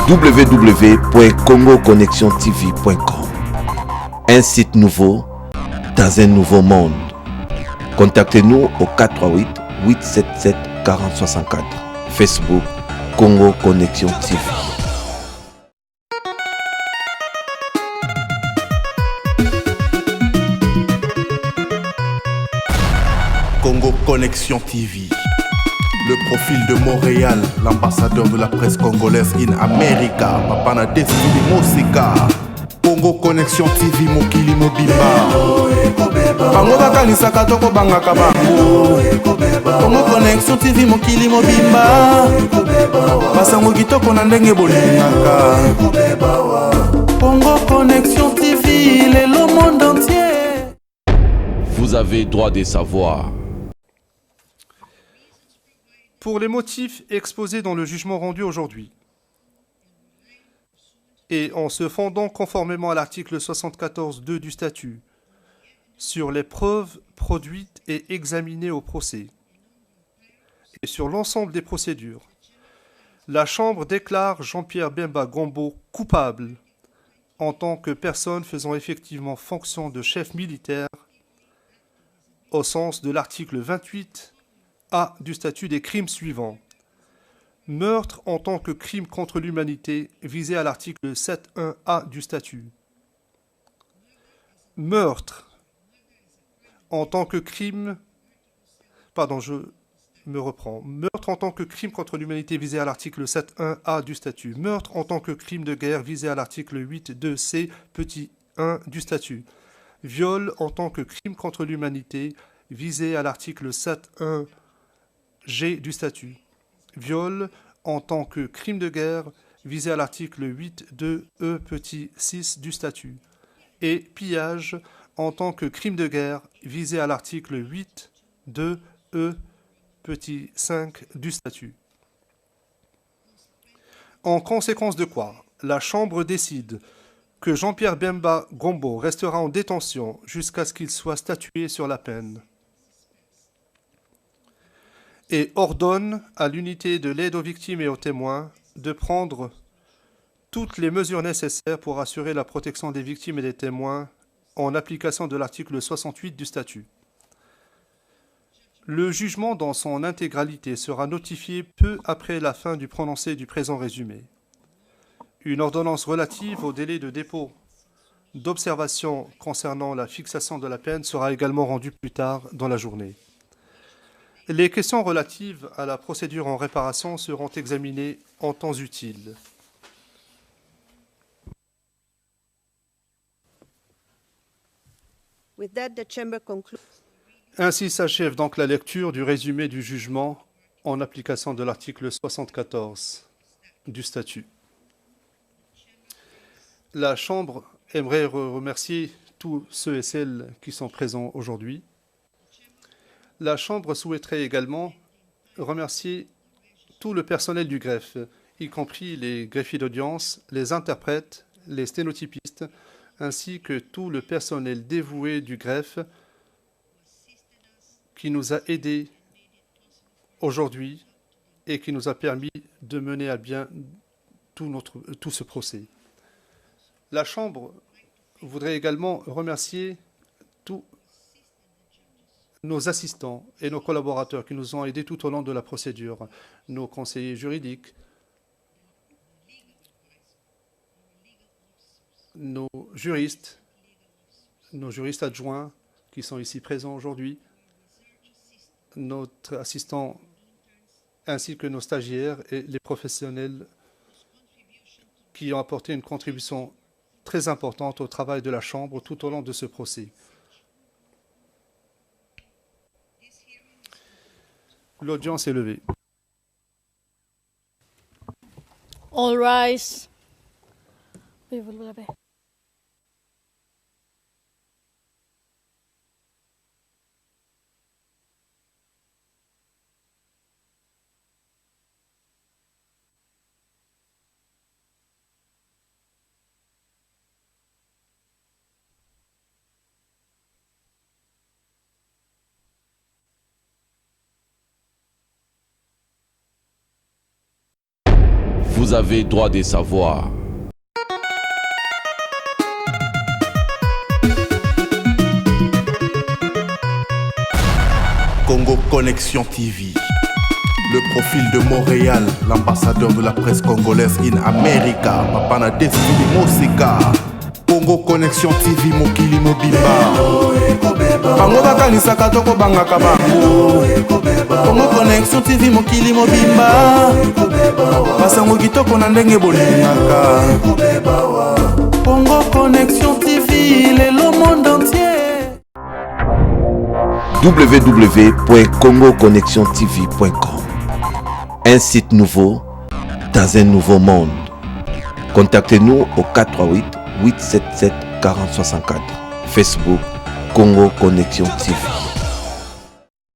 www.congoconnectiontv.com. Un site nouveau dans un nouveau monde. Contactez-nous au 438 877 4064. Facebook Congo Connexion TV. Congo Connexion TV. Le profil de Montréal, l'ambassadeur de la presse congolaise in America, Papa na Destiny Mosika. Congo Connexion TV mokili mobimba. Bango bakanisaka toko bangaka bango. Congo Connexion TV mokili mobimba. Basango kitoko na ndenge bolingaka. Congo Connexion TV, le monde entier. Vous avez droit de savoir. Pour les motifs exposés dans le jugement rendu aujourd'hui, et en se fondant conformément à l'article 74.2 du statut, sur les preuves produites et examinées au procès, et sur l'ensemble des procédures, la Chambre déclare Jean-Pierre Bemba Gombo coupable en tant que personne faisant effectivement fonction de chef militaire au sens de l'article 28 A du statut des crimes suivants. Meurtre en tant que crime contre l'humanité visé à l'article 7.1 A du statut. Meurtre en tant que crime... Pardon, je me reprends. Meurtre en tant que crime contre l'humanité visé à l'article 7.1 A du statut. Meurtre en tant que crime de guerre visé à l'article 8.2 C petit 1 du statut. Viol en tant que crime contre l'humanité visé à l'article 7.1 G du statut. Viol en tant que crime de guerre visé à l'article 8.2 E petit 6 du statut. Et pillage en tant que crime de guerre visé à l'article 8.2 E petit 5 du statut. En conséquence de quoi, la Chambre décide que Jean-Pierre Bemba Gombo restera en détention jusqu'à ce qu'il soit statué sur la peine, et ordonne à l'unité de l'aide aux victimes et aux témoins de prendre toutes les mesures nécessaires pour assurer la protection des victimes et des témoins en application de l'article 68 du statut. Le jugement dans son intégralité sera notifié peu après la fin du prononcé du présent résumé. Une ordonnance relative au délai de dépôt d'observation concernant la fixation de la peine sera également rendue plus tard dans la journée. Les questions relatives à la procédure en réparation seront examinées en temps utile. Ainsi s'achève donc la lecture du résumé du jugement en application de l'article 74 du statut. La Chambre aimerait remercier tous ceux et celles qui sont présents aujourd'hui. La Chambre souhaiterait également remercier tout le personnel du greffe, y compris les greffiers d'audience, les interprètes, les sténotypistes, ainsi que tout le personnel dévoué du greffe qui nous a aidés aujourd'hui et qui nous a permis de mener à bien tout ce procès. La Chambre voudrait également remercier tous nos assistants et nos collaborateurs qui nous ont aidés tout au long de la procédure, nos conseillers juridiques, nos juristes adjoints qui sont ici présents aujourd'hui, notre assistant ainsi que nos stagiaires et les professionnels qui ont apporté une contribution très importante au travail de la Chambre tout au long de ce procès. L'audience est levée. All rise. Vous Vous avez droit de savoir. Congo Connexion TV. Le profil de Montréal, l'ambassadeur de la presse congolaise in America, Papana Destiny Mosika. Congo Connexion TV mokili mobimba. Bango bakanisaka toko bangaka bango. Congo Connexion TV mokili mobimba. Basango kitoko na ndenge bolingaka. Congo Connexion TV, le monde entier. www.congoconnexiontv.com. Un site nouveau dans un nouveau monde. Contactez-nous au 438 877 4064. Facebook Congo Connexion TV.